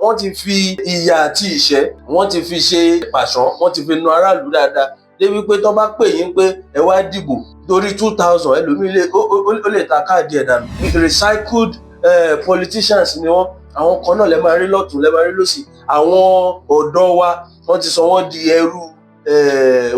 wọ́n ti fi ìyà àti ìṣẹ́ wọ́n ti fi ṣe pàṣán, wọ́n ti fi nu aráàlú dáadáa débi pé tó bá pè yín pé ẹ wá dìbò torí 2000 ẹlòmíì ó lè ta káàdì ẹ̀ dànù. Recycled politicians ni wọ́n. Àwọn kan náà lẹ máa rí lọ́tùn lẹ máa rí lósì. Àwọn ọ̀dọ́ wa wọ́n ti sọ wọ́n di ẹrú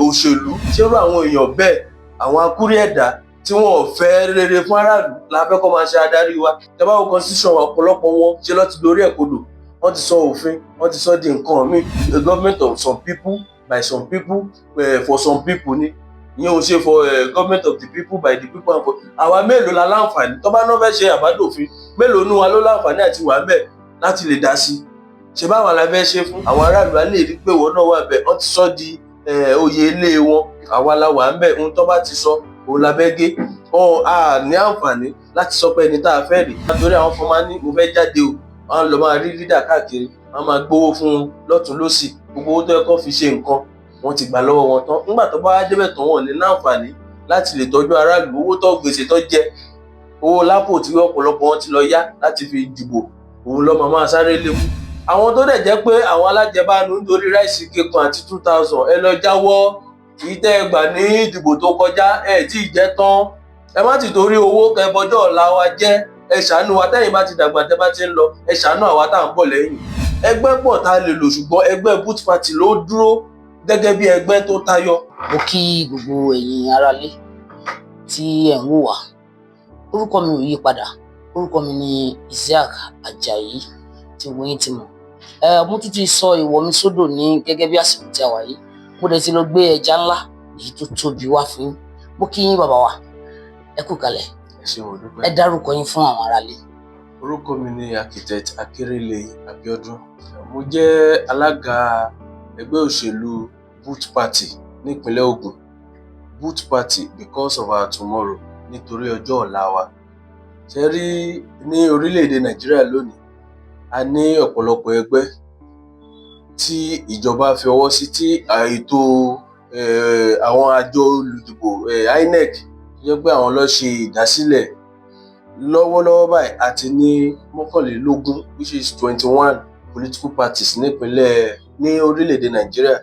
òṣèlú. Ṣérú àwọn èèyàn bẹ́ẹ̀, àwọn akúrí ẹ̀dá tí wọn ò fẹ́ rere fún aráàlú la fẹ́ kó máa ṣe adarí wa. Tẹ́ bá wo constitution wa, ọ̀pọ̀lọpọ̀ wọn ṣe ló ti dorí ẹ̀ kodò. Wọ́n ti sọ òfin, wọ́n ti sọ di nǹkan míì. The government of some people by some people for some people ni. Ìyẹn ò ṣe for government of the people by the people and for. Àwa mélòó la láǹfààní tó bá náà fẹ́ ṣe àbádòfin, mélòó nú wa ló láǹfààní àti wà ńbẹ̀ láti lè dá sí. Ṣé báwa la fẹ́ ṣe fún àwọn aráàlú á lè rí pé ìwọ náà wà ńbẹ̀. Wọ́n ti sọ di oyè ilé wọn, àwa la wà ńbẹ̀. Ohun tó bá ti sọ òun la fẹ́ gé. A ní àǹfààní láti sọ pé ẹni tá a fẹ́ rí. Nítorí àwọn kan máa ní mo fẹ́ jáde o, wọ́n lọ máa rí lídà káàkiri, wọ́n máa gbowó fún un lọ́tùn lósì. Gbogbo owó tó yẹ kó fi ṣe nǹkan wọ́n ti gbà lọ́wọ́ wọn tán. Nígbà tó bá débẹ̀ tán wọn ní láǹfààní láti lè tọ́jú aráàlú. Owó tó gbèsè tó jẹ, owó lápò tí ọ̀pọ̀lọpọ̀ wọn ti lọ yá láti fi dìbò, òun lọ́ máa sáré lé mú. Àwọn tó dẹ̀ jẹ́ pé àwọn alájẹbánu nítorí ráìsì kékan àti 2000 ẹ lọ jáwọ́. Kì í tẹ́ ẹ gbà ní ìdìbò tó kọjá tí ì jẹ́ tán. Ẹ má ti torí owó kẹbọjọ́ ọ̀la wa jẹ́. Ẹ ṣàánú wa tẹ́yìn bá ti dàgbà tẹ́ bá ti ń lọ. Ẹ ṣàánú àwa tá à ń bọ̀ lẹ́yìn. Ẹgbẹ́ pọ̀ tá a lè lò ṣùgbọ́n ẹgbẹ́ Boot Party ló dúró gẹ́gẹ́ bí ẹgbẹ́ tó tayọ. Mo kí gbogbo ẹ̀yin aráalé tí ẹ̀ ń wò wá. Orúkọ mi ò yí padà. Orúkọ mi ni Isiaq Ajayi tí gbogbo yín ti mọ̀. Mo tún ti sọ ìwọ̀ mi sódò ní gẹ́gẹ́ bí àsìkò tí a wà yìí. Mo dẹ̀ ti lọ gbé ẹja ńlá èyí tó tóbi wá fún yín. Mo kí yín bàbá wa. Ẹ kú kalẹ̀. Ẹ ṣé mo dúpẹ́. Ẹ dárúkọ yín fún àwọn aráalé. Orúkọ mi ni Architect Akérèlé Abíọ́dún. Mo jẹ́ alága ẹgbẹ́ òṣèlú Boot Party nípínlẹ̀ Ògùn. Boot Party because of our tomorrow, nítorí ọjọ́ ọ̀la wa. Ṣé rí ní orílẹ̀-èdè Nàìjíríà lónìí, a ní ọ̀pọ̀lọpọ̀ ẹgbẹ́ tí ìjọba fi ọwọ́ sí, tí ètò àwọn àjọ olùdìbò INEC jẹ́ pé àwọn ló ṣe ìdásílẹ̀. Lọ́wọ́lọ́wọ́ báyìí a ti ní 21 which is 21 political parties ní orílẹ̀-èdè Nàìjíríà,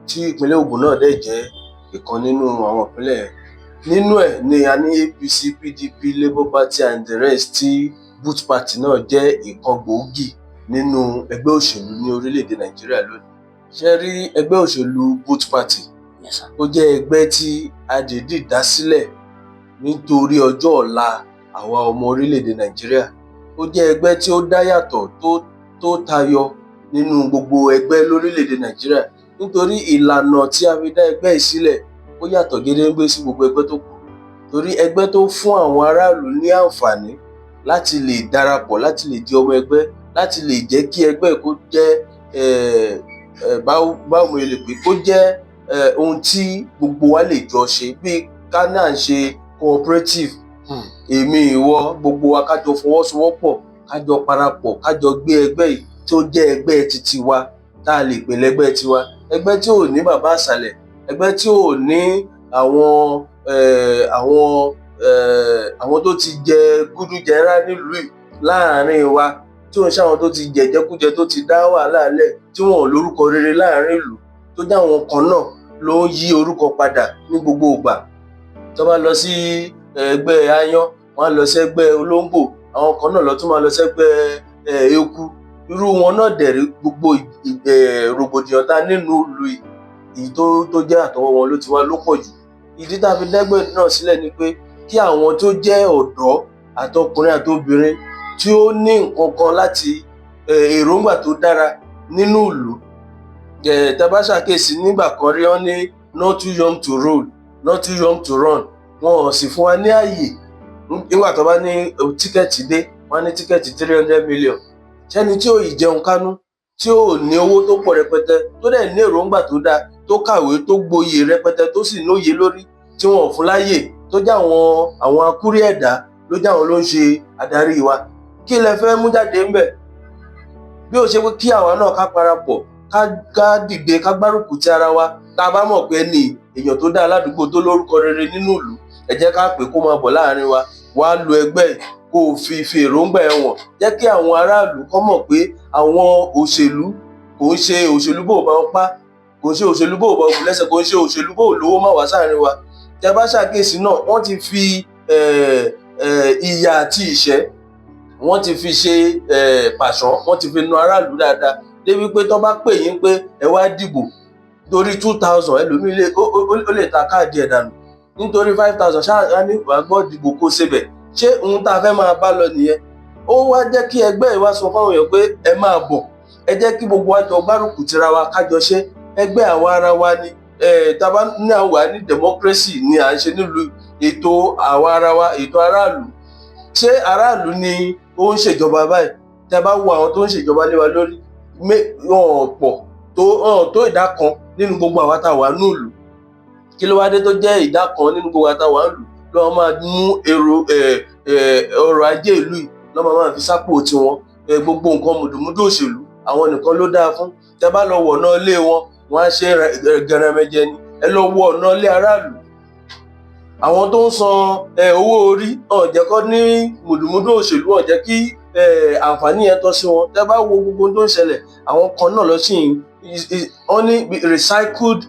tí ìpínlẹ̀ Ògùn náà dẹ̀ jẹ́ ìkan nínú àwọn ìpínlẹ̀ yẹn. Nínú ẹ̀ ni a ní APC, PDP, Labour Party and the rest, tí Boot Party náà jẹ́ ìkan gbòógì nínú ẹgbẹ́ òṣèlú ní orílẹ̀-èdè Nàìjíríà lónìí. Ṣé rí ẹgbẹ́ òṣèlú Boot Party? Ó jẹ́ ẹgbẹ́ tí a dìídì dá sílẹ̀ nítorí ọjọ́ ọ̀la àwa ọmọ orílẹ̀-èdè Nàìjíríà. Ó jẹ́ ẹgbẹ́ tí ó dá yàtọ̀ tó tayọ nínú gbogbo ẹgbẹ́ lórílẹ̀-èdè Nàìjíríà. Nítorí ìlànà tí a fi dá ẹgbẹ́ yìí sílẹ̀ ó yàtọ̀ gédéǹgbé sí gbogbo ẹgbẹ́ tó kù. Torí ẹgbẹ́ tó fún àwọn aráàlú ní àǹfààní láti lè darapọ̀, láti lè di ọmọ ẹgbẹ́, láti lè jẹ́ kí ẹgbẹ́ kó jẹ́ báwo mo lè pè, kó jẹ́ ohun tí gbogbo wa lè jọ ṣe. Bí ká náà ṣe cooperative, èmi ìwọ gbogbo wa kájọ fọwọ́sowọ́pọ̀, kájọ parapọ̀, kájọ gbé ẹgbẹ́ yìí tí ó jẹ́ ẹgbẹ́ titi wa, tá a lè pè lẹ́gbẹ́ tiwa. Ẹgbẹ́ tí ò ní bàbá àsàlẹ̀, ẹgbẹ́ tí ò ní àwọn tó ti jẹ gúdújẹrá nílùú yìí láàárín wa, tí ò ń ṣe àwọn tó ti jẹjẹkújẹ, tó ti dá wàhálà lẹ̀, tí wọn ò lórúkọ rere láàárín ìlú, tó jẹ́ àwọn kan náà ló ń yí orúkọ padà ní gbogbo ìgbà. Tó bá lọ sí ẹgbẹ́ aáyán, wọ́n á lọ sẹ́gbẹ́ olóńgbò, àwọn kan náà lọ tún máa lọ sẹ́gbẹ́ eku. Irú wọn náà dẹ̀rí gbogbo rògbòdìyàn tá nínú ìlú yìí tó jẹ́ àtọwọ́ wọn ló ti wá ló pọ̀ jù. Ìdí tá a fi dẹ́gbẹ́ náà sílẹ̀ ni pé kí àwọn tó jẹ́ ọ̀dọ́ àtọkùnrin àtobìnrin tí ó ní nǹkan kan láti èròǹgbà tó dára nínú ìlú. Tá a bá ṣàkíyèsí nígbà kan rí, wọ́n ní not too young to rule, not too young to run. Wọn ò sì fún wa ní ààyè. Nígbà tó bá ní tíkẹ́ẹ̀tì dé, wọ́n á ní tíkẹ́ẹ̀tì 300 million. Ṣẹ́ni tí ò ì jẹun kánú, tí ò ní owó tó pọ̀ rẹpẹtẹ, tó dẹ̀ ní èròǹgbà tó dáa, tó kàwé, tó gboyè rẹpẹtẹ, tó sì lóye lórí, tí wọn ò fún láyè, tó jẹ́ àwọn akúrí ẹ̀dá ló jẹ́ àwọn ló ń ṣe adarí wa. Kí lẹ fẹ́ mú jáde ńbẹ̀? Bí ó ṣe pé kí àwa náà ká parapọ̀, ká dìde, ká gbárùkù ti ara wa. Tá a bá mọ̀ pé ní èèyàn tó dá aládùúgbò tó lórúkọ rere nínú ìlú, ẹ jẹ́ ká pè kó máa bọ̀ láàrin wa, wá lo ẹgbẹ́ kó o fi èròǹgbà ẹ̀ wọ̀n, jẹ́ kí àwọn aráàlú kọ́ mọ̀ pé àwọn òṣèlú kò ń ṣe òṣèlú bó bá ń pa, kò ń ṣe òṣèlú bó bá ń lẹ́sẹ̀, kò ń ṣe òṣèlú bó lówó má wá sáàrin wa. Tẹ́ bá ṣàkíyèsí náà, wọ́n ti fi ìyà àti ìṣẹ́ wọ́n ti fi ṣe pàṣán, wọ́n ti fi nu aráàlú dáadáa débi pé tó bá pè yín pé ẹ wá dìbò torí 2000 ẹlòmíì ó lè ta káàdì ẹ̀ dànù, nítorí 5000 ṣáà ní wàá gbọ́ dìbò kó sebẹ̀. Ṣé ohun tá a fẹ́ máa bá lọ nìyẹn? Ó wá jẹ́ kí ẹgbẹ́ ìwá sọ fáwọn èèyàn pé ẹ máa bọ̀, ẹ jẹ́ kí gbogbo wa jọ gbárùkù tira wa kájọ ṣe. Ẹgbẹ́ àwa ara wa ni tábà ní àwa ní democracy ni à ń ṣe nílùú, ètò àwa ara wa, ètò aráàlú. Ṣé aráàlú ni ó ń ṣèjọba báyìí? Tẹ́ bá wo àwọn tó ń ṣèjọba lé wa lórí, wọn pọ̀ tó ìdá kan nínú gbogbo àwa tá a wà nílùú. Kí ló wá dé tó jẹ́ ìdá kan nínú gbogbo àwa tá a wà nílùú lọ́wọ́ máa mú ọrọ̀ ajé ìlú yìí lọ́wọ́ máa fi sápò tiwọn? Gbogbo nǹkan mùdùmúdù òṣèlú àwọn nìkan ló dáa fún. Tẹ́ bá lọ wọ̀ ọ̀nà ilé wọn, wọ́n á ṣe gẹrẹmẹjẹ ni. Ẹ lọ wọ ọ̀nà ilé aráàlú, àwọn tó ń san owó orí hàn jẹ́ kó ní mùdùmúdù òṣèlú, hàn jẹ́ kí àǹfààní yẹn tọ́ sí wọn. Tẹ́ bá wo gbogbo tó ń ṣẹlẹ̀, àwọn kan náà lọ sí wọ́n ní recycled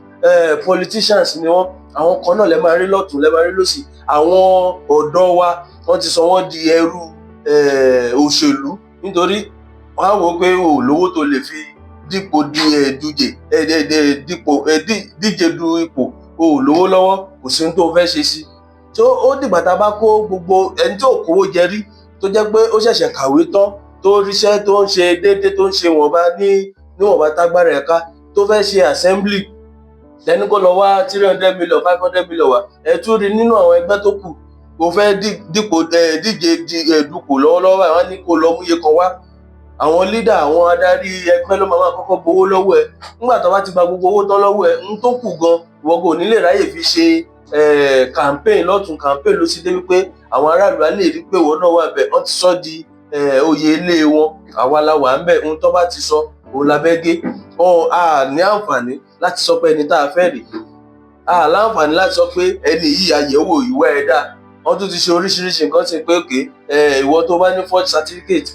politicians ni wọ́n. Àwọn kan náà lẹ máa rí lọ́tùn, lẹ máa rí lósì. Àwọn ọ̀dọ́ wa wọ́n ti sọ wọ́n di ẹrú òṣèlú, nítorí wọ́n á wò ó pé o lówó tó lè fi díje du ipò, o lówó lọ́wọ́, kò sí ohun tó fẹ́ ṣe sí. Tó ó dìgbà tá a bá kó gbogbo ẹni tí ò kówó jẹ rí, tó jẹ́ pé ó ṣẹ̀ṣẹ̀ kàwé tán, tó ríṣẹ́ tó ń ṣe déédéé, tó ń ṣe wọ̀nba níwọ̀nba tágbára ẹ̀ka, tó fẹ́ ṣe assembly, ẹni kó lọ wá 300 million 500 million wá. Ẹ tún rí nínú àwọn ẹgbẹ́ tó kù, kò fẹ́ díje dupò lọ́wọ́lọ́wọ́ báyìí, wọ́n ní kó lọ mú iye kan wá. Àwọn leader, àwọn adarí ẹgbẹ́ ló máa kọ́kọ́ gbowó lọ́wọ́ ẹ. Nígbà tó bá ti gba gbogbo owó tán lọ́wọ́ ẹ, ń tó kù gan ìwọ kò ní lè ráyè fi ṣe campaign lọ́tún campaign ló sì débi pé àwọn aráàlú á lè rí pé ìwọ náà wà bẹ́ẹ̀. Wọ́n ti sọ di oyè ilé wọn, àwa la wà ń bẹ̀. Ohun tó bá ti sọ òun la bẹ́ gé. A ní àǹfààní láti sọ pé ẹni tá a fẹ́ rè, a láǹfààní láti sọ pé ẹni yìí àyẹ̀wò ìwé ẹ̀dá. Wọ́n tún ti ṣe oríṣiríṣi nǹkan sí pé òkè ìwọ tó bá ní forged certificate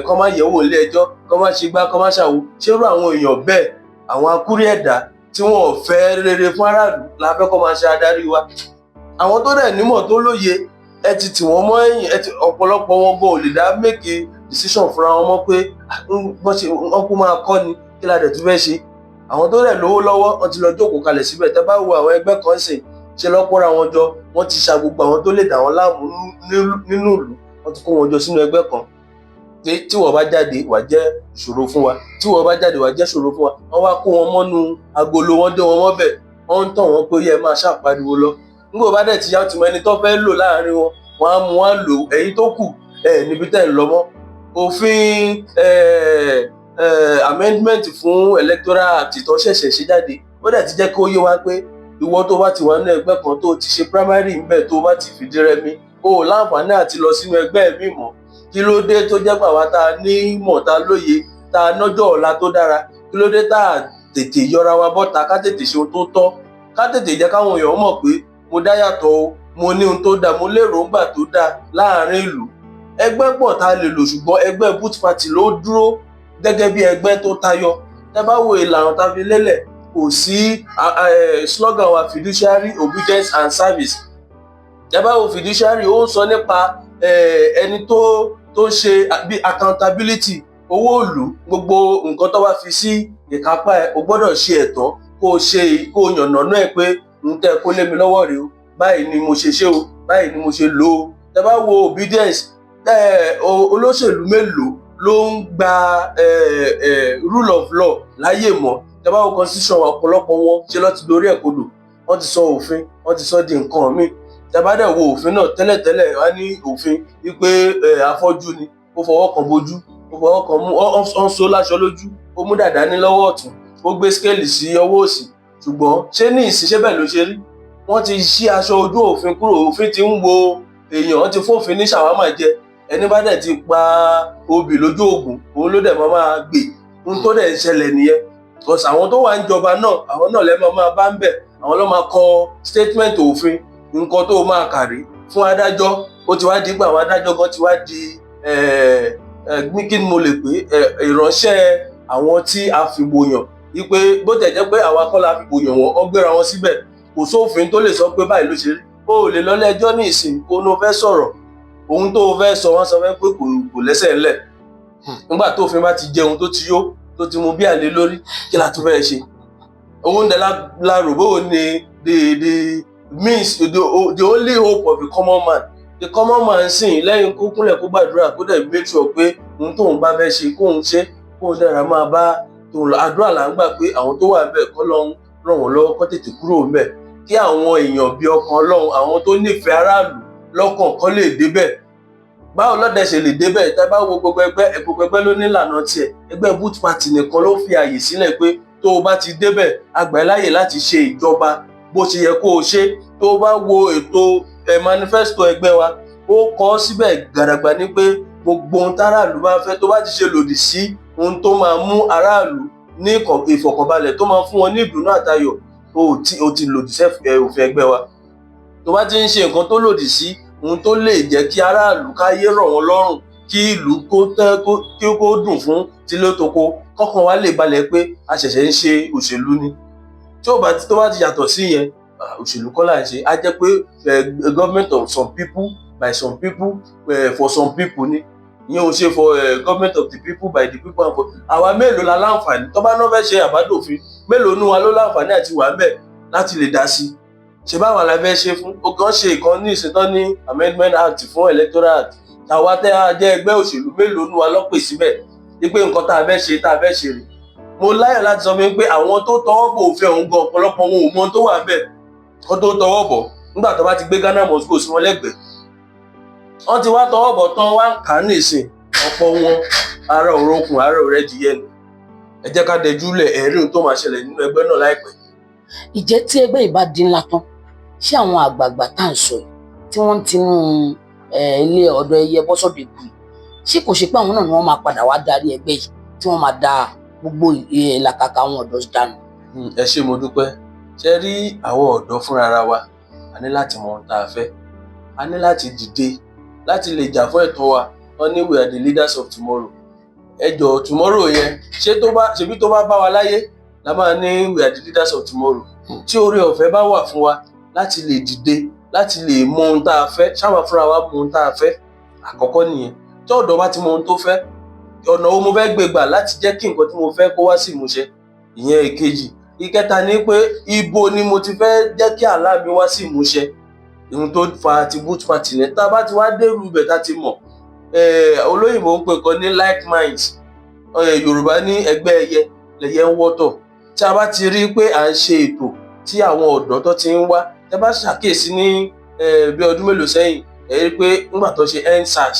kọ́ má yẹ̀wò ilé ẹjọ́, kọ́ má ṣe gbá, kọ́ má ṣàwo. Ṣé irú àwọn èèyàn bẹ́ẹ̀, àwọn akúrí ẹ̀dá tí wọn ò fẹ́ rere fún aráàlú la fẹ́ kọ́ máa ṣe adarí wa? Àwọn tó dẹ̀ nímọ̀ tó lóye, ẹ ti tì wọ́n mọ́ ẹ̀yìn, ọ̀pọ̀lọpọ̀ wọn gan ò lè dá make decision fúnra wọn mọ́ pé wọ́n kú máa kọ́ ni, kí la dẹ̀ tún fẹ́ ṣe. Àwọn tó dẹ̀ lówó lọ́wọ́, wọ́n ti lọ jókòó kalẹ̀ síbẹ̀. Tẹ́ bá wo àwọn ẹgbẹ́ kan sìn, ṣe lọ́pọ̀ra wọn jọ, wọ́n ti ṣa gbogbo àwọn tó lè dà wọ́n láàmú nínú ìlú, wọ́n ti kó wọn jọ sínú ẹgbẹ́ kan. Tí wọ́n bá jáde wà jẹ́ ìṣòro fún wa, tí wọ́n bá jáde wà jẹ́ ìṣòro fún wa. Wọ́n wá kó wọn mọ́nú agolo, wọ́n dé wọn mọ́bẹ̀, wọ́n ń tàn wọ́n pé yẹ máa ṣàpariwo lọ. Nígbà bá dẹ̀ ti yá ti mọ ẹni tó fẹ́ lò láàrin wọn, wọ́n á mú wọn lò. Ẹ̀yin tó kù níbi tẹ́ ń lọ mọ́. Òfin amendment fún electoral act tó ṣẹ̀ṣẹ̀ ṣe jáde, ó dẹ̀ ti jẹ́ kó yé wa pé ìwọ tó bá ti wà nínú ẹgbẹ́ kan tó ti ṣe primary ńbẹ̀, tó bá ti fìdí rẹmi, o ò láǹfààní àti lọ sínú ẹgbẹ́ mi mọ́. Kí ló dé tó jẹ́ pé àwa tá a ní mọ̀, tá a lóye, tá a nọ́jọ́ ọ̀la tó dára, kí ló dé tá a tètè yọra wa bọ́ta, ká tètè ṣe ohun tó tọ́, ká tètè jẹ́ káwọn èèyàn mọ̀ pé mo dá yàtọ̀ o, mo ní ohun tó dáa, mo lérògbà tó dáa láàrin ìlú. Ẹgbẹ́ pọ̀ tá a lè lò, ṣùgbọ́n ẹgbẹ́ Boot Party ló dúró gẹ́gẹ́ bí ẹgbẹ́ tó tayọ. Tẹ́ bá wo ìlànà tá a fi lélẹ̀, kò sí slogan wa fiduciary obedience and service. Tẹ́ bá wo fiduciary, ó ń sọ nípa ẹni tó ń ṣe bí accountability owó ìlú. Gbogbo nǹkan tó bá fi sí ìkápá ẹ̀, o gbọ́dọ̀ ṣe ẹ̀tọ́ kó o yànnàná ẹ̀ pé ń tẹ́ kó lé mi lọ́wọ́ rèé o, báyìí ni mo ṣe ṣe o, báyìí ni mo ṣe lò ó. Tẹ́ bá wo obedience, olóṣèlú mélòó ló ń gba rule of law láyè mọ́? Tẹ́ bá wo constitution wa, ọ̀pọ̀lọpọ̀ wọn ṣe ló ti dorí ẹ̀ kodò. Wọ́n ti sọ òfin, wọ́n ti sọ di nǹkan míì. Tẹ́ bá dẹ̀ wo òfin náà tẹ́lẹ̀tẹ́lẹ̀, wá ní òfin wípé afọ́jú ni, ó fọwọ́ kan bojú, ó fọwọ́ kan mú, ó ń so láṣọ lójú, ó mú dàdá ní lọ́wọ́ ọ̀tún, ó gbé scale sí ọwọ́ òsì. Ṣùgbọ́n ṣé ní ìsinsẹ́ bẹ́ẹ̀ ló ṣe rí? Wọ́n ti ṣí aṣọ ojú òfin kúrò, òfin ti ń wo èèyàn, wọ́n ti fòfin ní ṣàwámà jẹ. Ẹni bá dẹ̀ ti pa obì lójú ògùn, òun ló dẹ̀ máa gbè. Ohun tó dẹ̀ ń ṣẹlẹ̀ nìyẹn. Because àwọn tó wà ń jọba náà, àwọn náà lẹ́ máa bá ń bẹ̀, àwọn ló máa kọ statement òfin, nǹkan tó máa kàrí fún adájọ́ ó ti wá di pé àwọn adájọ́ gan ti wá di kí ni mo lè pè ìránṣẹ́ àwọn tí a fìbò yàn, wípé bó tẹ̀ jẹ́ pé àwa kọ́ la fìbò yàn wọ́n gbéra wọn síbẹ̀, kò sófin tó lè sọ pé báyìí ló ṣe rí. O ò lè lọ ilé ẹjọ́ ní ìsìn kó ló fẹ́ sọ̀rọ̀, ohun tó fẹ́ sọ wọ́n sọ fẹ́ pé kò lẹ́sẹ̀ ńlẹ̀. Nígbà tó òfin bá ti jẹ ohun tó ti yó tó ti mu bí àlè lórí, kí la tún fẹ́ ṣe? Ohun dẹ̀ la rò bó ni the means the only hope of the common man. The common man sìn lẹ́yìn kó kúnlẹ̀ kó gbàdúrà kó dẹ̀ make sure pé ohun tóun bá fẹ́ ṣe kóun ṣe, kóun dára máa bá tòun lọ. Àdúrà là ń gbà pé àwọn tó wà ńbẹ̀ k'Ọlọ́run ràn wọ́n lọ́wọ́ kó tètè kúrò ńbẹ̀, kí àwọn èèyàn bíi ọkàn Ọlọ́run, àwọn tó nífẹ̀ẹ́ aráàlú lọ́kàn kó lè débẹ̀. Báwo lọ́dẹ ṣe lè débẹ̀? Tá bá wo gbogbo ẹgbẹ́ ló ní ìlànà tiẹ̀. Ẹgbẹ́ Boot Party nìkan ló fi àyè sílẹ̀ pé tó o bá ti débẹ̀, a gbà ẹ́ láyè láti ṣe ìjọba bó ṣe yẹ kó o ṣe. Tó o bá wo ètò manifesto ẹgbẹ́ wa, ó kọ síbẹ̀ gàdàgbà ní pé gbogbo ohun táráàlú bá fẹ́, tó bá ti ṣe lòdì sí ohun tó máa mú aráàlú ní ìfọ̀kànbalẹ̀, tó máa fún wọn ní ìdùnnú àtayọ̀, o ti lòdì sí òfin ẹgbẹ́ wa. Tó bá ti ń ṣe nǹkan tó lòdì sí ohun tó lè jẹ́ kí aráàlú káyé rọ̀ wọ́n lọ́rùn, kí ìlú kó dùn fún tilé toko, kọ́kàn wa lè balẹ̀ pé a ṣẹ̀ṣẹ̀ ń ṣe òṣèlú ni. Tó bá ti yàtọ̀ sí yẹn, òṣèlú kọ́ là ń ṣe. Á jẹ́ pé government of some people by some people for some people ni. Ìyẹn ò ṣe for government of the people by the people and for. Àwa mélòó la láǹfààní? Tó bá náà fẹ́ ṣe àbádòfin, mélòó nínú wa ló láǹfààní àti wà ńbẹ̀ láti lè dá sí? Ṣé báwa la fẹ́ ṣe fún? Ó kàn ṣe ìkan ní ìsìn tán ní amendment act fún electoral act. Àwa tẹ́ a jẹ́ ẹgbẹ́ òṣèlú mélòó nínú wa ló pè síbẹ̀ wípé nǹkan tá a fẹ́ ṣe rè. Mo láyọ̀ láti sọ fún yín pé àwọn tó tọwọ́ bọ̀ òfin ọ̀hún gan, ọ̀pọ̀lọpọ̀ wọn ò mọ ohun tó wà ńbẹ̀ kó tó tọwọ́ bọ̀. Nígbà tó bá ti gbé Ghana must go sí wọn lẹ́gbẹ̀ẹ́, wọ́n ti wá tọwọ́ bọ̀ tán, wá ń kà á ní ìsìn. Ọ̀pọ̀ wọn ara òrókùn ara òrẹ́dìyẹ ni. Ẹ jẹ́ ká dẹjúlẹ̀ ẹ̀rí ohun tó máa ṣẹlẹ̀ nínú ẹgbẹ́ náà láìpẹ́. Ìjẹ́ tí ẹgbẹ́ yìí bá di ńlá tán, ṣé àwọn àgbààgbà tá à ń sọ yìí tí wọ́n ń tinú ilé ọ̀dọ̀ ẹyẹ bọ́sọ̀dọ̀ èkó yìí, ṣé kò ṣe pé àwọn náà ni wọ́n máa padà wá darí ẹgbẹ́ yìí tí wọ́n máa da gbogbo ìlàkàkà àwọn ọ̀dọ́ dànù? Ẹ ṣé mo dúpẹ́. Ṣé rí àwọn ọ̀dọ́ fúnra wa, a ní láti mọ ohun tá a fẹ́. A ní láti dìde láti lè jà fún ẹ̀tọ́ wa. Wọ́n ní we are the leaders of tomorrow. Ẹ jọ̀ọ́ tomorrow yẹn, ṣebí tó bá bá wa láyé la máa ní we are the leaders of tomorrow. Tí oore ọ̀fẹ́ bá wà fún wa láti lè dìde, láti lè mọ ohun tá a fẹ́, ṣáwa fúnra wa mọ ohun tá a fẹ́. Àkọ́kọ́ nìyẹn. Tí ọ̀dọ́ bá ti mọ ohun tó fẹ́, ọ̀nà wo mo fẹ́ gbé gbà láti jẹ́ kí nǹkan tí mo fẹ́ kó wá sí ìmúṣẹ. Ìyẹn èkejì. Ìkẹta ni pé ibo ni mo ti fẹ́ jẹ́ kí àlá mi wá sí ìmúṣẹ. Ohun tó fa ti Boot Party ni. Tá a bá ti wá dérú ibẹ̀ tá ti mọ̀, olóyìnbó ń pè kan ní like minds. Yorùbá ní ẹgbẹ́ ẹyẹ lẹyẹ ń wọ́tọ̀. Tí a bá ti rí pé à ń ṣe ètò tí àwọn ọ̀dọ́ tó ti ń wá, tẹ́ bá ṣàkíyèsí ní bí ọdún mélòó sẹ́yìn, ẹ rí pé nígbà tó ṣe EndSARS,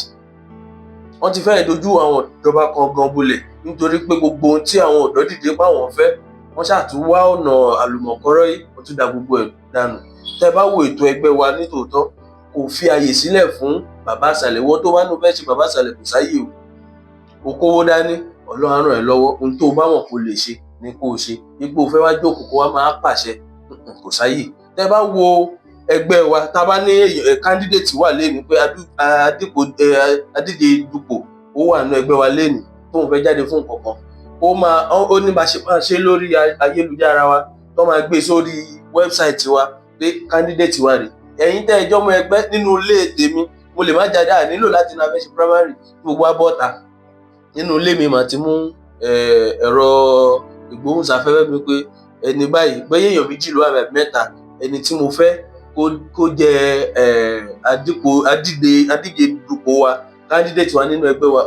wọ́n ti fẹ́ẹ̀ dojú àwọn ìjọba kan gan bolẹ̀ nítorí pé gbogbo ohun tí àwọn ọ̀dọ́ dìde pa wọ́n fẹ́, wọ́n ṣàtúwá ọ̀nà àlùmọ̀kọ́rọ́ yìí, wọ́n tún da gbogbo ẹ̀ dànù. Tẹ́ bá wo ètò ẹgbẹ́ wa nítòótọ́, kò fi àyè sílẹ̀ fún bàbá àsàlẹ̀. Wọ́n tó bá nù fẹ́ ṣe bàbá àsàlẹ̀ kò sáyè o. O kówó dání, Ọlọ́run á ràn ẹ́ lọ́wọ́. Ohun tó bá mọ̀ kó lè ṣe ni kó o ṣe. Ipò fẹ́ wá jókòó kó wá máa pàṣẹ, kò sáyè. Tẹ́ bá wo ẹgbẹ́ wa, tá a bá ní candidate wà lénìí pé adíje dupò ó wà nínú ẹgbẹ́ wa lénìí tóun fẹ́ jáde fún nǹkan kan, ó ní bá ṣe máa ṣe lórí ayélujára wa, tó máa gbé sórí wẹ́bsáìtì wa pé candidate wa rè. Ẹ̀yin tẹ́ ẹjọ́ mọ ẹgbẹ́ nínú ilé tèmi, mo lè má jáde, à nílò láti náà fẹ́ ṣe primary gbogbo abọ́ta. Nínú ilé mi màá ti mú ẹ̀rọ ìgbóhùnsáfẹ́fẹ́ mi pé ẹni báyìí, bóyá èèyàn méjì ló wà bẹ́ẹ̀ mẹ́ta, ẹni tí mo fẹ́ kó jẹ adíje dupò wa, candidate wa nínú ẹgbẹ́ wa,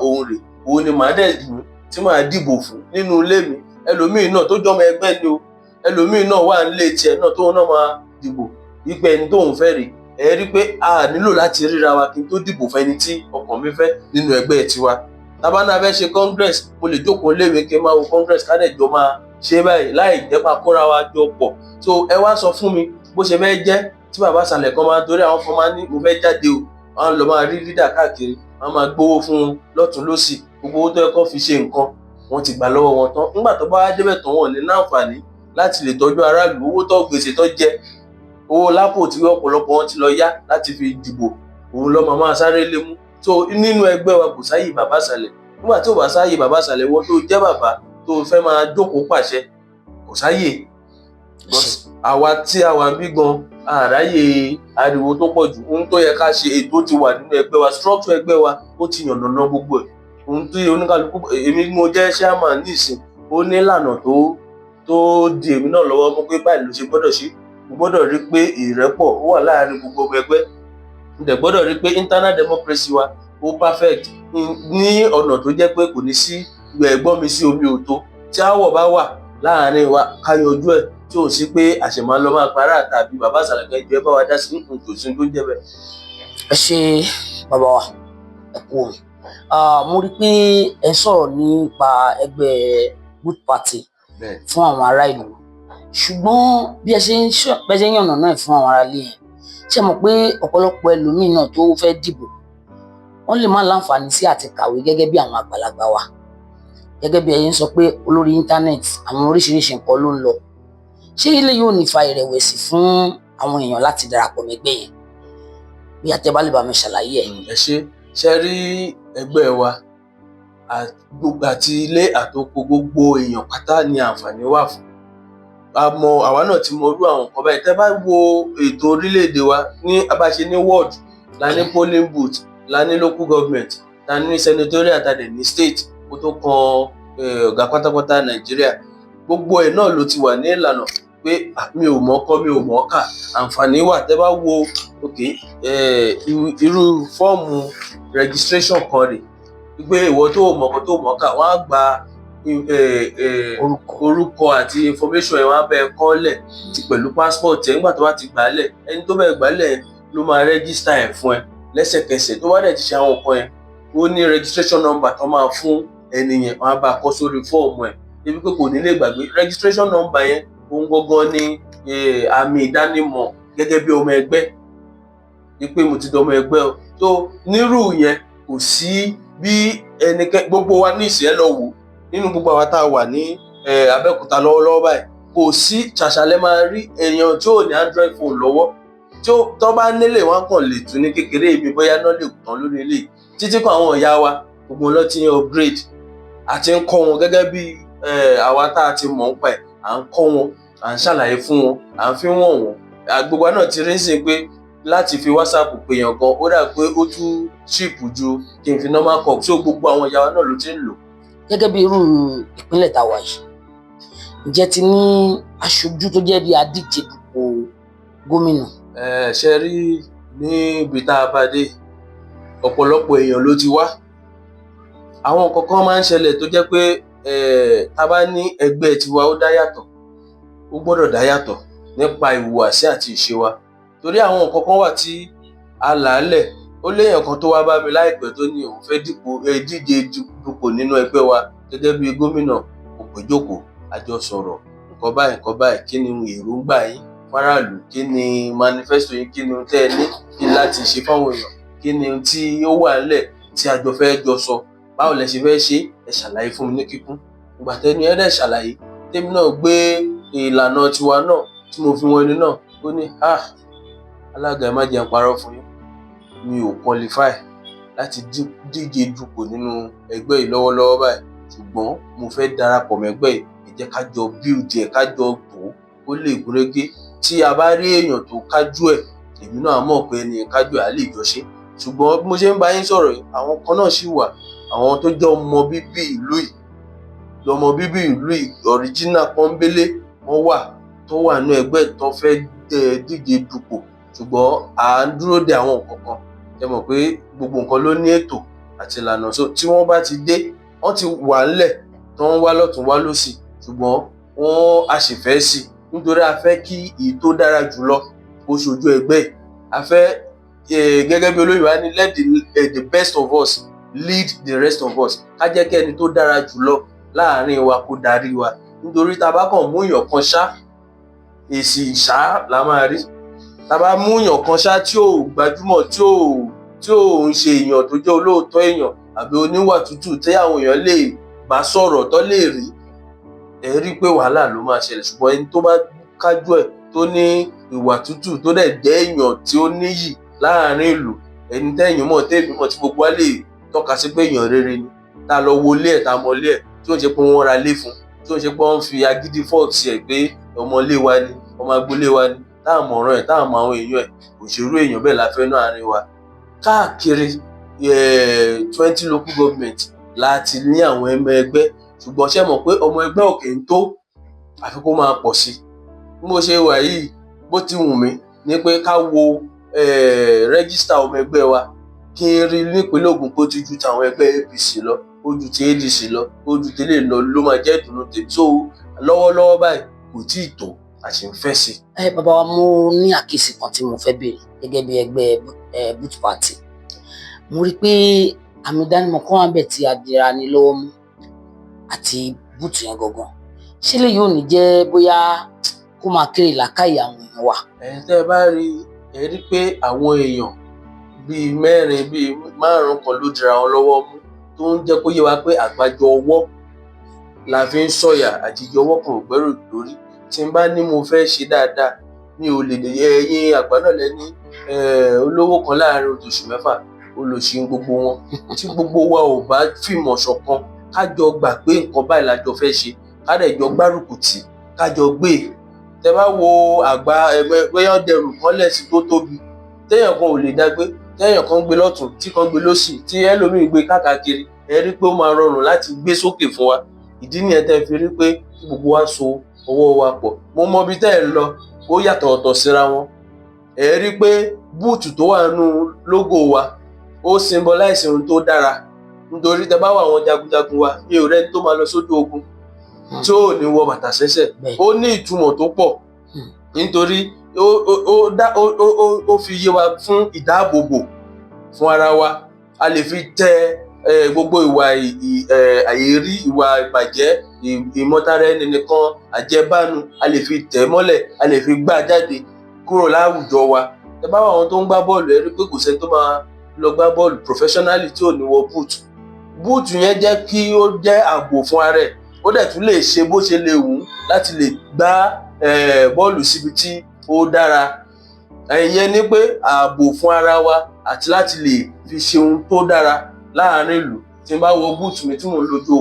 òun ni màá dẹ̀ dùn tí màá dìbò fún nínú ilé mi. Ẹlòmíì náà tó jọmọ ẹgbẹ́ ni o, ẹlòmíì náà wà nílé tiẹ̀ náà tóun náà máa dìbò wípé ẹni tóun fẹ́ rè. Ẹ rí pé a nílò láti ríra wa kí n tó dìbò fẹ́ni tí ọkàn mi fẹ́ nínú ẹgbẹ́ tiwa. Tábà náà fẹ́ ṣe congress, mo lè jókòó léwe kí n máa wo congress ká dẹ̀ jọ máa ṣe báyìí láì jẹ́ pa kóra wa jọ pọ̀. So ẹ wá sọ fún mi bó ṣe fẹ́ jẹ́ tí bàbá àsàlẹ̀ kan máa torí àwọn kan máa ní mo fẹ́ jáde o, wọ́n lọ máa rí leader káàkiri, wọ́n máa gbówó fún un lọ́tùn lósì, gbogbo owó tó yẹ kó fi ṣe nǹkan wọ́n ti gbà lọ́wọ́ wọn tán. Nígbà tó bá wá débẹ̀ tán, wọn ní láǹfààní láti lè tọ́jú aráàlú. Owó tó gbèsè tó jẹ, owó lápò tí ọ̀pọ̀lọpọ̀ wọn ti lọ yá láti fi dìbò, òun ló máa sáré lé mú. So nínú ẹgbẹ́ wa kò sáyè bàbá ìsàlẹ̀. Nígbà tí ò bá sáyè bàbá ìsàlẹ̀, wọ́n tó jẹ́ bàbá tó fẹ́ máa jókòó pàṣẹ kò sáyè. Àwa tí a wà ń bí gan àráyè ariwo tó pọ̀ jù. Ohun tó yẹ ká ṣe, ètò ti wà nínú ẹgbẹ́ wa, structure ẹgbẹ́ wa ó ti yànnàná gbogbo ẹ̀. Ohun tí oníkálukú, èmi mo jẹ́ chairman nísìn, ó ní ìlànà tó di èmi náà lọ́wọ́ mú pé báyìí ló ṣe gbọ́dọ̀ ṣe. Mo gbọ́dọ̀ rí pé ìrẹ́pọ̀ ó wà láàárín gbogbo ọmọ ẹgbẹ́. Mo dẹ̀ gbọ́dọ̀ rí pé internal democracy wa ó perfect ní ọ̀nà tó jẹ́ pé kò ní sí ẹ̀gbọ́n mi sí omi òtó. Tí àwọ̀ bá wà láàárín wa ká yanjú ẹ̀, tí ò sí pé àṣẹmọ́ lọ máa pará tàbí bàbá ìsàlẹ̀ kan ìjọ ẹ bá wa dá sí nǹkan tó sí tó jẹ́ bẹ́ẹ̀. Ẹ ṣé bàbá wa, ẹ kú òun. Mo rí pé ẹ sọ̀rọ̀ nípa ẹgbẹ́ Good Party fún àwọn ará ìlú, ṣùgbọ́n bí ẹ ṣe ń yànnà náà fún àwọn ará ilé yẹn, ṣé mọ̀ pé ọ̀pọ̀lọpọ̀ ẹlòmíín náà tó fẹ́ dìbò wọ́n lè má láǹfààní sí àti kàwé gẹ́gẹ́ bí àwọn àgbàlagbà wa, gẹ́gẹ́ bí ẹ̀yin sọ pé olórí íńtánẹ́ẹ̀tì àwọn oríṣiríṣi nǹkan ló ń lọ. Ṣé ilé yóò ní fa ìrẹ̀wẹ̀sì fún àwọn èèyàn láti darapọ̀ mẹ́gbẹ́ yẹn? Bí a tẹ́ bá lè bá mi ṣàlàyé ẹ̀. Ẹ ṣe rí ẹgbẹ́ wa àti ilé àtoko gbogbo èèyàn pátá ni àǹfààní wà fún. Àwa náà ti mọ irú àwọn nǹkan báyìí. Tẹ́ bá wo ètò orílẹ̀-èdè wa ní abáṣe ní ward, la ní polling booth, la ní local government, la ní senatorial, ta dẹ̀ ní state, kó tó kan ọ̀gá pátápátá Nàìjíríà. Gbogbo ẹ̀ náà ló ti wà ní ìlànà pé mi ò mọ̀ kọ, mi ò mọ̀ kà, àǹfààní wà. Tẹ́ bá wo irú fọ́ọ̀mù registration kan rè, pé ìwọ tó mọ̀ kọ tó mọ̀ kà, wọ́n á gba orúkọ àti information ẹ̀, wọ́n á bẹ́ẹ̀ kọ́lẹ̀ ti pẹ̀lú passport ẹ̀. Nígbà tó bá ti gbà á lẹ̀, ẹni tó bẹ́ẹ̀ gbà á lẹ̀ ló máa register ẹ̀ fún ẹ lẹ́sẹ̀kẹsẹ̀. Tó bá dẹ̀ ti ṣe àwọn nǹkan yẹn, ó ní registration number tó máa fún ẹni yẹn, wọ́n á bá a kọ sórí fọ́ọ̀mù ẹ̀ débi pé kò ní lè gbàgbé. Registration number yẹn ohun gangan ni àmì ìdánimọ̀ gẹ́gẹ́ bí ọmọ ẹgbẹ́, wípé mo ti dọmọ ẹgbẹ́ o. So nírú yẹn kò sí bí ẹnikẹ́ni, gbogbo wa ní ìsìn ẹ lọ wò nínú gbogbo àwa tá a wà ní Abẹ́òkúta lọ́wọ́lọ́wọ́ báyìí, kò sí ṣàṣàlẹ̀ máa rí èèyàn tí ò ní Android phone lọ́wọ́, tí tó bá nílé wọn kàn lè tún ní kékeré ibi bóyá náà lè tán lórí ilé. Títí kan àwọn ìyá wa gbogbo ló ti ń upgrade, àti ń kọ́ wọn gẹ́gẹ́ bí àwa tá a ti mọ̀ ń pa ẹ̀, à ń kọ́ wọn, à ń ṣàlàyé fún wọn, à ń fi wọ̀n wọn. Gbogbo náà ti rí sí pé láti fi WhatsApp pèèyàn gan ó dà pé ó tún cheap ju kí n fi normal call. So gbogbo àwọn ìyá wa náà ló ti ń lò. Gẹ́gẹ́ bí irú ìpínlẹ̀ tá a wà yìí, ǹjẹ́ ti ní aṣojú tó jẹ́ bí adíje dupò gómìnà? Ṣe rí níbi tá a bá dé, ọ̀pọ̀lọpọ̀ èèyàn ló ti wá. Àwọn nǹkan kan máa ń ṣẹlẹ̀ tó jẹ́ pé tá a bá ní ẹgbẹ́ tiwa ó dá yàtọ̀, ó gbọ́dọ̀ dá yàtọ̀ nípa ìhùwàsí àti ìṣe wa. Torí àwọn nǹkan kan wà tí a là á lẹ̀. Ó léèyàn kan tó wá bá mi láìpẹ́ tó ní òun fẹ́ díje dupò nínú ẹgbẹ́ wa gẹ́gẹ́ bí gómìnà. Kò pé jókòó, a jọ sọ̀rọ̀ nǹkan báyìí, kí ni èròǹgbà yín fáráàlú, kí ni manifesto yín, kí ni ohun tẹ́ ẹ ní láti ṣe fáwọn èèyàn, kí ni ohun tí ó wà nílẹ̀ tí a jọ fẹ́ jọ sọ, báwo lẹ ṣe fẹ́ ṣe, ẹ ṣàlàyé fún mi ní kíkún. Ìgbà tẹ́ni ẹ dẹ̀ ṣàlàyé, tèmi náà gbé ìlànà tiwa náà tí mo fi wọn ẹni náà, ó ní alága ẹ má jẹ́ n parọ́ fún yín, mi ò qualify láti díje dupò nínú ẹgbẹ́ yìí lọ́wọ́lọ́wọ́ báyìí, ṣùgbọ́n mo fẹ́ darapọ̀ mẹ́gbẹ́ yìí, ẹ jẹ́ ká jọ build ẹ̀, ká jọ tò ó lè gúnrégé. Tí a bá rí èèyàn tó kájú ẹ̀, èmi náà mọ̀ pé ẹni kájú ẹ̀ á lè jọ ṣe. Ṣùgbọ́n bí mo ṣe ń bá yín sọ̀rọ̀ yìí, àwọn kan náà ṣì wà, àwọn tó jẹ́ ọmọ bíbí ìlú yìí original pọ́nbélé, wọ́n wà tó wà nínú ẹgbẹ́ tó fẹ́ díje dupò, ṣùgbọ́n à ń dúró de àwọn nǹkan kan. Ẹ mọ̀ pé gbogbo nǹkan ló ní ètò àti ìlànà. So tí wọ́n bá ti dé, wọ́n ti wà ńlẹ̀ tó ń wá lọ́tùn wá lósì, ṣùgbọ́n a sì fẹ́ sí i nítorí a fẹ́ kí èyí tó dára jùlọ kó ṣojú ẹgbẹ́ yìí. A fẹ́ gẹ́gẹ́ bí olóyè wa ní let the best of us lead the rest of us. Ká jẹ́ kí ẹni tó dára jùlọ láàárín wa kó darí wa, nítorí tá a bá kàn mú èèyàn kan ṣá, èsì ṣá la máa rí. Tá a bá mú èèyàn kan ṣá tí ò gbajúmọ̀, tí ò ń ṣe èèyàn tó jẹ́ olóòótọ́ èèyàn àbí oníwà tútù tí àwọn èèyàn lè bá sọ̀rọ̀ tó lè rí, ẹ rí pé wàhálà ló máa ṣẹlẹ̀. Ṣùgbọ́n ẹni tó bá kájú ẹ̀, tó ní ìwà tútù, tó dẹ̀ jẹ́ èèyàn tí ó níyì láàárín ìlú, ẹni tẹ́yìn mọ̀ tẹ́mi mọ̀ tí gbogbo wa lè tọ́ka sí pé èèyàn rere ni, tá a lọ wọlé ẹ̀ tá a mọlé ẹ̀ tí ó ń ṣe pé wọ́n ra lé fún, tí ó ń ṣe pé wọ́n fi agídí fọ́ọ̀tì ẹ̀ pé ọmọlé wa ni, ọmọ agboolé wa ni, táà mọ̀ràn ẹ̀ táà mọ àwọn èèyàn ẹ̀, òṣèrú èèyàn bẹ́ẹ̀ la fẹ́ náà àárín wa. Káàkiri 20 local government láti ní àwọn ọmọ ẹgbẹ́, ṣùgbọ́n ṣé mọ̀ pé ọmọ ẹgbẹ́ ò kì í tó, àfi kó máa pọ̀ sí. Bí mo ṣe wà yìí, bó ti wù mí ni pé ká wo rẹ́gísítà ọmọ ẹgbẹ́ wa, kí n rí nípínlẹ̀ Ògùn kó ti ju tàwọn ẹgbẹ́ APC lọ, ó ju ti ADC lọ, ó ju tẹ́lẹ̀ lọ, ló máa jẹ́ ìdùnnú tèmi. So lọ́wọ́lọ́wọ́ báyìí kò tí ì tó, a sì ń fẹ́ sí. Bàbá wa, mo ní àkíyèsí kan tí mo fẹ́ béèrè gẹ́gẹ́ bí ẹgbẹ́ Boot Party. Mo rí i pé àmì ìdánimọ̀ kan wà bẹ́ẹ̀ tí adira ni lọ́wọ́ mú àti búùtù yẹn gangan. Ṣé lè yóò ní jẹ́ bóyá kó máa kéré làákàyè àwọn èèyàn wa? Tẹ́ ẹ bá rí ẹ rí pé àwọn èèyàn bíi mẹ́rin bíi márùn-ún kan ló dira wọn lọ́wọ́ mú, tó ń jẹ́ kó yé wa pé àgbájọ ọwọ́ la fi ń sọ̀yà, àjíjọ ọwọ́ kan ò gbẹ́rù lórí. Tí n bá ní mo fẹ́ ṣe dáadáa, mi ò lè ẹ̀yin àgbà náà lẹ́ni olówó kan láàrin oṣù mẹ́fà olòṣì gbogbo wọn. Tí gbogbo wa ò bá fìmọ̀ ṣọ̀kan, ká jọ gbà pé nǹkan báyìí la jọ fẹ́ ṣe, ká dẹ̀ jọ gbárùkù tì, ká jọ gbé. Tẹ́ bá wo àgbà bóyá dẹrù kan lẹ́sìn tó tóbi, téèyàn kan ò lè dá gbé, téèyàn kan gbé lọ́tùn, tí kan gbé lósì, tí ẹlòmíì gbé káàkiri, ẹ rí pé ó máa rọrùn láti gbé sókè fún wa. Ìdí nìyẹn tẹ́ fi rí pé kí gbogbo wa so ọwọ́ wa pọ̀. Mo mọ ibi tẹ́ ẹ lọ, ó yàtọ̀ ọ̀tọ̀ síra wọn. Ẹ rí pé búùtù tó wà nínú lógò wa ó symbolize ohun tó dára, nítorí tẹ́ bá wà àwọn jagunjagun wa, mi ò rẹ́ni tó máa lọ sójú ogun tí ò ní wọ bàtà sẹ́sẹ̀. Ó ní ìtumọ̀ tó pọ̀, nítorí ó fi yé wa fún ìdáàbòbò fún ara wa. A lè fi tẹ gbogbo ìwà àìrí, ìwà ìbàjẹ́, ìmọ̀tara ẹni nìkan, àjẹbánu, a lè fi tẹ̀ mọ́lẹ̀, a lè fi gbá jáde kúrò láwùjọ wa. Tẹ́ bá wà àwọn tó ń gbá bọ́ọ̀lù, ẹ rí pé kò sẹ́ni tó máa lọ gbá bọ́ọ̀lù professionally tí ò ní wọ búùtù. Búùtù yẹn jẹ́ kí ó jẹ́ ààbò fún ara ẹ̀, ó dẹ̀ tún lè ṣe bó ṣe lè wù ú láti lè gbá bọ́ọ̀lù síbi tí ó dára. Ìyẹn ni pé ààbò fún ara wa àti láti lè fi ṣe ohun tó dára láàárín ìlú. Tí n bá wọ búùtù mi tí mò ń lo ojú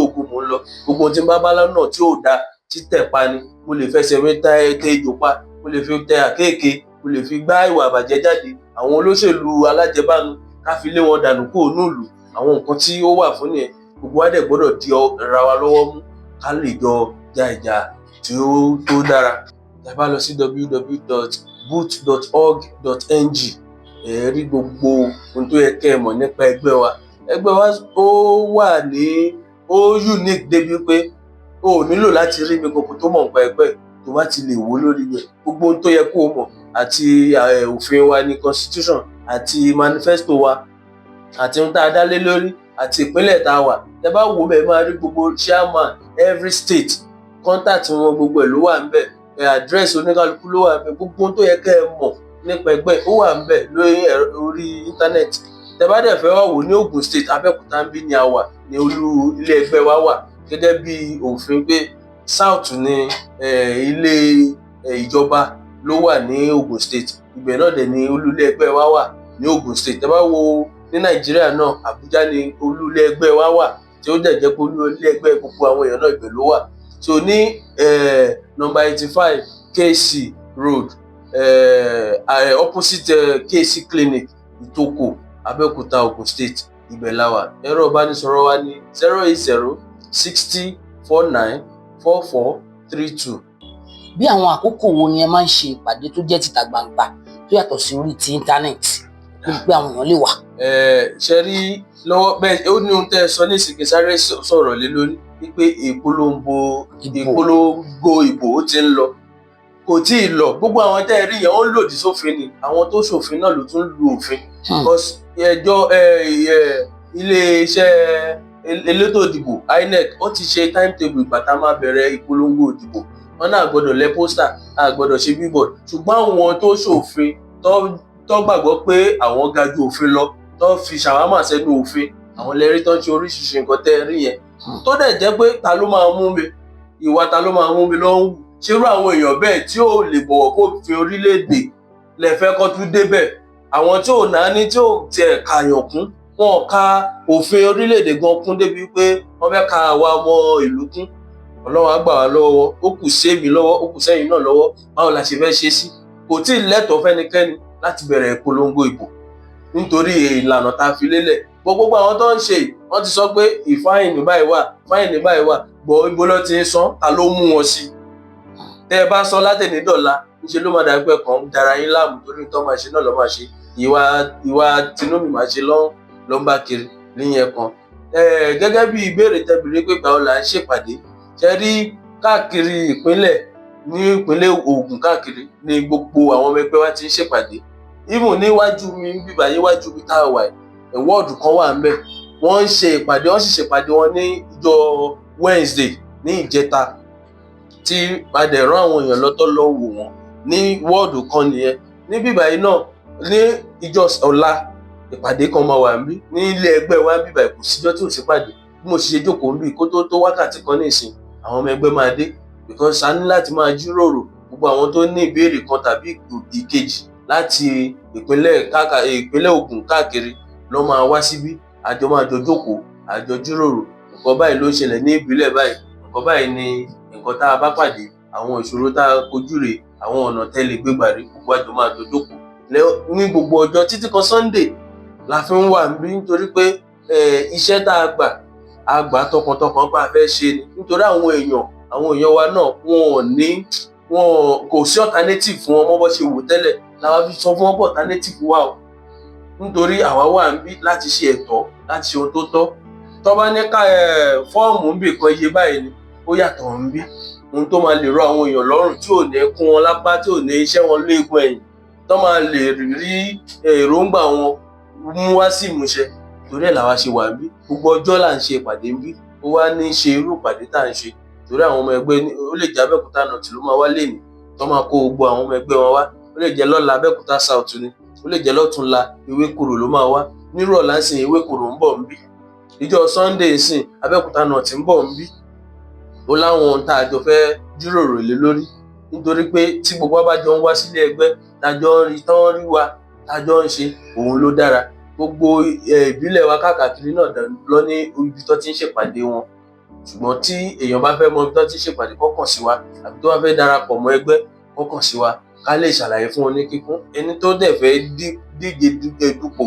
ogun mò ń lọ, gbogbo ohun tí n bá bá lọ́nà tí ò da, títẹ̀ pa ni, mo lè fẹsẹ̀ mi tẹ ejò pa, mo lè fi tẹ àkéèké, mo lè fi gbá ìwà àbàjẹ́ jáde. Àwọn olóṣèlú alájẹbánu, ká fi lé wọn dànù kúrò nílùú. Àwọn nǹkan tí ó wà fún nìyẹn. Gbogbo wa dẹ̀ gbọ́dọ̀ di ara wa lọ́wọ́ mú, ká lè jọ ja ìjà tí ó tó dára. Tẹ́ bá lọ sí www.boot.org.ng, ẹ rí gbogbo ohun tó yẹ kẹ́ ẹ mọ̀ nípa ẹgbẹ́ wa. Ẹgbẹ́ wa ó unique débi pé o ò nílò láti rí mi kankan tó mọ̀ nípa ẹgbẹ́ tó bá ti lè wò lórí rẹ̀. Gbogbo ohun tó yẹ kó o mọ̀, àti òfin wa ní constitution, àti manifesto wa, àti ohun tá a dá lé lórí, àti ìpínlẹ̀ tá a wà. Tẹ́ bá wò bẹ́ẹ̀ máa rí gbogbo chairman every state, contact wọn gbogbo ẹ̀ ló wà ńbẹ̀, address oníkálukú ló wà ńbẹ̀. Gbogbo ohun tó yẹ kẹ́ ẹ mọ̀ nípa ẹgbẹ́ ó wà ńbẹ̀ lórí íńtánẹ́ẹ̀tì. Tẹ́ bá dẹ̀ fẹ́ wá wò ní Ogun State, Abẹ́òkúta ń bí ni a wà, ní olú ilé ẹgbẹ́ wa wà, gẹ́gẹ́ bí òfin pé South ní ilé ìjọba ló wà ní Ogun State. Ibẹ̀ náà dẹ̀ ni olú ilé ẹgbẹ́ wa wà ní Ogun State. Tẹ́ bá wo ní Nàìjíríà náà, Àbújá ni olú ilé ẹgbẹ́ wa wà, tí ó dẹ̀ jẹ́ pé olú ilé ẹgbẹ́ gbogbo àwọn èèyàn náà ibẹ̀ ló wà. So ní number 85 KC Road, opposite KC Clinic, Ìtòkò, Abẹ́òkúta, Ogun State, ibẹ̀ la wà. Ẹ̀rọ ìbánisọ̀rọ̀ wa ní 08060494432. Bí àwọn àkókò wo ni ẹ máa ń ṣe ìpàdé tó jẹ́ títa gbangba tó yàtọ̀ sí orí ti íńtánẹ́ẹ̀tì, níbi pé àwọn èèyàn lè wà? Ṣe rí lọ́wọ́ bẹ́ẹ̀, ó ní ohun tẹ́ ẹ sọ ní ìsìnkú sáré sọ̀rọ̀ lé lórí wípé ìpolongo ìbò ó ti ń lọ. Kò tí ì lọ. Gbogbo àwọn tẹ́ ẹ rí yẹn, ó ń lòdì sófin ni. Àwọn tó ṣòfin náà ló tún lu òfin. Because ilé-iṣẹ́ elétò ìdìbò INEC ó ti ṣe timetable ìgbà tá a máa bẹ̀rẹ̀ ìpolongo ìdìbò. Wọ́n náà gbọ́dọ̀ lẹ pósítà, a gbọ́dọ̀ ṣe billboard. Ṣùgbọ́n àwọn tó ṣòfin tó gbàgbọ́ pé àwọn ga ju òfin lọ, tó fi ṣàwámà sẹ́nu òfin, àwọn lẹ́rí tó ń ṣe oríṣiríṣi nǹkan tẹ́ ẹ rí yẹn. Tó dẹ̀ jẹ́ pé ta ló máa mú mi, ìwà ta ló máa mú mi ló ń wù. Ṣerú àwọn èèyàn bẹ́ẹ̀ tí ò lè bọ̀wọ̀ kó fi orílẹ̀-èdè lẹ fẹ́ kó tún débẹ̀. àwọn tí ò náání tí ò tiẹ̀ kàyàn kún, wọn ò ka òfin orílẹ̀-èdè gan kún débi pé wọ́n fẹ́ ka àwa ọmọ ìlú kún. Ọlọ́run á gbà wá lọ́wọ́, ó kù sí èmi lọ́wọ́, ó kù sẹ́yìn náà lọ́wọ́, báwo la ṣe fẹ́ ṣe sí? Kò tí ì lẹ́tọ̀ọ́ fẹ́nikẹ́ni láti bẹ̀rẹ̀ ìpolongo ìbò nítorí ìlànà tá a fi lélẹ̀. Gbogbo àwọn tó ń ṣe wọ́n ti sọ pé ìfáìnì báyìí wà, fáìnì báyìí wà, gbọ́ ibo ló ti ń san, ta ló mú wọn sí? Tẹ́ ẹ bá sọ látẹ̀ní dọ̀la, níṣẹ́ ló máa dàbí pé kàn ń dara yín láàmú torí tó máa ṣe náà lọ́ máa ṣe. Ìwà tinúmi máa ṣe ló ń bá kiri níyẹn kan. Gẹ́gẹ́ bí ìbéèrè tẹ́ bìrì pé báwo la ń ṣèpàdé, ṣe rí káàkiri ìpínlẹ̀, ní ìpínlẹ̀ Ògùn káàkiri ní gbogbo àwọn ọmọ ẹgbẹ́ wa ti ń ṣèpàdé. Even níwájú mi bíbá yíwájú mi táwọn wà wọ́ọ̀dù kan wà ńbẹ̀, wọ́n ń ṣe ìpàdé, wọ́n sì ṣèpàdé wọn ní ìjọ Wednesday ní ìjẹta tí padà rán àwọn èèyàn lọ́tọ̀ lọ wò wọ́n ní wọ́ọ̀dù kan nìyẹn. Ní bíbá yìí náà ní ìjọ ọ̀la ìpàdé kan máa wà níbí ní ilé ẹgbẹ́ wa bíbá kò síjọ́ tí ò sí pàdé. Bí mo ṣe jókòó níbí kó tó wákàtí kan ní ìsìn àwọn ọmọ ẹgbẹ́ máa dé, because a ní láti máa jíròrò gbogbo àwọn tó ní ìbéèrè kan tàbí ìkejì láti ìpínlẹ̀ Ògùn káàkiri ló máa wá síbí. Àjọ máa jọ jókòó, àjọ jíròrò, nǹkan báyìí ló ń ṣẹlẹ̀ ní ìbílẹ̀ báyìí, nǹkan báyìí ni nǹkan tá a bá pàdé, àwọn ìṣòro tá a kojú rèé, àwọn ọ̀nà tẹ́lẹ̀ gbégbà rí, gbogbo àjọ máa jọ jókòó ní gbogbo ọjọ́ títí kan Sunday la fi ń wà níbí nítorí pé iṣẹ́ tá a gbà tọkàntọkàn pa fẹ́ ṣe ni. Nítorí àwọn èèyàn wa náà wọn kò sí alternative fún wọn mọ́ bó ṣe wò tẹ́lẹ̀, làwa fi sọ fún wọn pé alternative wà o. Nítorí àwa wà níbí láti ṣe ẹ̀tọ́, láti ṣe ohun tó tọ́. Tó bá ní ká fọ́ọ̀mù ń bì kan iye báyìí ni, ó yàtọ̀ ń bí. Ohun tó máa lè rọ àwọn èèyàn lọ́rùn tí ò ní kún wọn lápá, tí ò ní iṣẹ́ wọn léegun ẹ̀yìn, tó máa lè rí èròǹgbà wọn mú wá sí ìmúṣẹ. Torí ẹ̀ làwa ṣe wà níbí. Gbogbo ọjọ́ là ń ṣe ìpàdé níbí, ó wá ní ṣe irú ìpàdé tá à ń ṣe. Torí àwọn ọmọ ẹgbẹ́ ó lè jẹ́ Abẹ́òkúta North ló máa wá lénìí, tó máa kó gbogbo àwọn ọmọ ẹgbẹ́ wọn wá. Ó lè jẹ́ lọ́la Abẹ́òkúta South ni, ó lè jẹ́ lọ́tùnla Ewékòró ló máa wá. Nírọ̀lá ń sìn Ewékòró ń bọ̀ níbí. Ìjọ Sunday ń sìn Abẹ́òkúta North ń bọ̀ níbí. Ó láwọn ohun tá a jọ fẹ́ jíròrò lé lórí. Nítorí pé tí gbogbo wa bá jọ ń wá sílé ẹgbẹ́, tájọ́ ń rí tán rí wa, tájọ́ ń ṣe, òun ló dára. Gbogbo ìbílẹ̀ wa káàkiri náà lọ ní ibi tó ti ń ṣèpàdé wọn. Ṣùgbọ́n tí èèyàn bá fẹ́ mọ ibi tó ti ń ṣèpàdé kọ́kàn sí wa, àbí tó bá fẹ́ darapọ̀ mọ́ ẹgbẹ́ kọ́kàn sí wa, ká lè ṣàlàyé fún wọn ní kíkún. Ẹni tó dẹ̀ fẹ́ díje dupò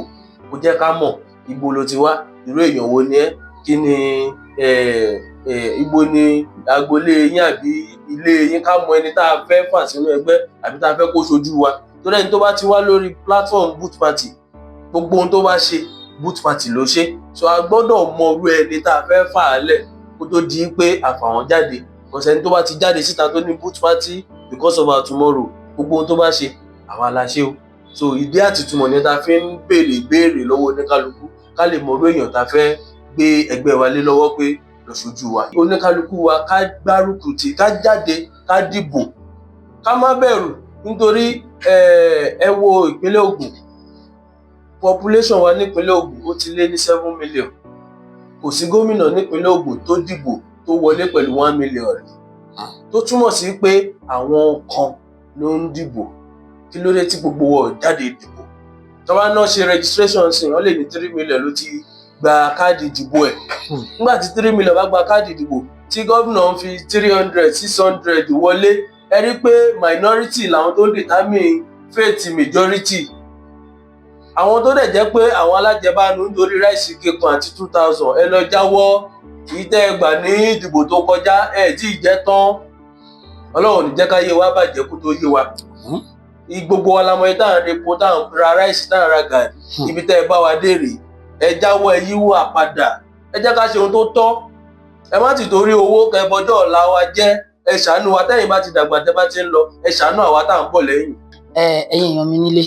kó jẹ́ ká mọ̀ ibo ló ti wá, irú èèyàn wo ni ẹ́, kí ni ibo ni agboolé yín àbí ilé yín, ká mọ ẹni tá a fẹ́ fà sínú ẹgbẹ́ àbí tá a fẹ́ kó ṣojú wa. Torí ẹni tó bá ti wá lórí platform Boot Party, gbogbo ohun tó bá ṣe Boot Party ló ṣe. So a gbọ́dọ̀ mọ irú ẹni tá a fẹ́ fà á lẹ̀ kó tó di pé àfàwọn jáde. Because ẹni tó bá ti jáde síta tó ní Boot Party because of our tomorrow, gbogbo ohun tó bá ṣe àwa la ṣe o. So ìdí àtìtúmọ̀ ni tá a fi ń béèrè ìbéèrè lọ́wọ́ oníkálukú ká lè mọ irú èèyàn tá a fẹ́ gbé ẹgbẹ́ wa lé lọ́wọ́ pé lọ ṣojú wa. Oníkálukú wa ká gbárùkù tì, ká jáde, ká dìbò, ká má bẹ̀rù. Nítorí ẹ wo ìpínlẹ̀ Ògùn, population wa nípínlẹ̀ Ògùn ó ti lé ní 7 million. Kò sí gómìnà nípínlẹ̀ Ògùn tó dìbò tó wọlé pẹ̀lú 1 million rẹ̀. Tó túmọ̀ sí pé àwọn kan ló ń dìbò. Kí ló dé tí gbogbo wọn jáde dìbò? Tó bá náà ṣe registration sí, wọ́n lè ní 3 million ló ti gba káàdì ìdìbò ẹ̀. Nígbà tí 3 million bá gba káàdì ìdìbò, tí gómìnà ń fi 300, 600 wọlé, ẹ rí pé minority làwọn tó determine fate majority. Àwọn tó dẹ̀ jẹ́ pé àwọn alájẹbánu nítorí ráìsì kékan àti 2000 ẹ lọ jáwọ́, kì í tẹ́ ẹ gbà ní ìdìbò tó kọjá tí ì jẹ́ tán. Ọlọ́run ní jẹ́ ká yé wa bàjẹ́ kó tó yé wa. Gbogbo wa la mọ̀ tá à ń repo, tá à ń ra ráìsì, tá à ń ra gàrí, ibi tẹ́ ẹ bá wa dé rèé. Ẹ jáwọ́, ẹ yíwọ́ àpadà, ẹ jẹ́ ká ṣe ohun tó tọ́. Ẹ má ti torí owó kẹ́ bọjọ́ ọ̀la wa jẹ́. Ẹ ṣàánú wa tẹ́yìn bá ti dàgbà, tẹ́ bá ti ń lọ, ẹ ṣàánú àwa tá à ń bọ̀ lẹ́yìn. Ẹ̀yin èèyàn mi nílé,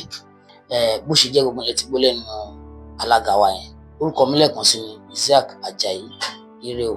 bó ṣe jẹ́ gbogbo ẹ̀ ti gbọ́ lẹ́nu alága wa yẹn. Orúkọ mi lẹ́ẹ̀kan sí ni Isiaq Ajayi. Ire o.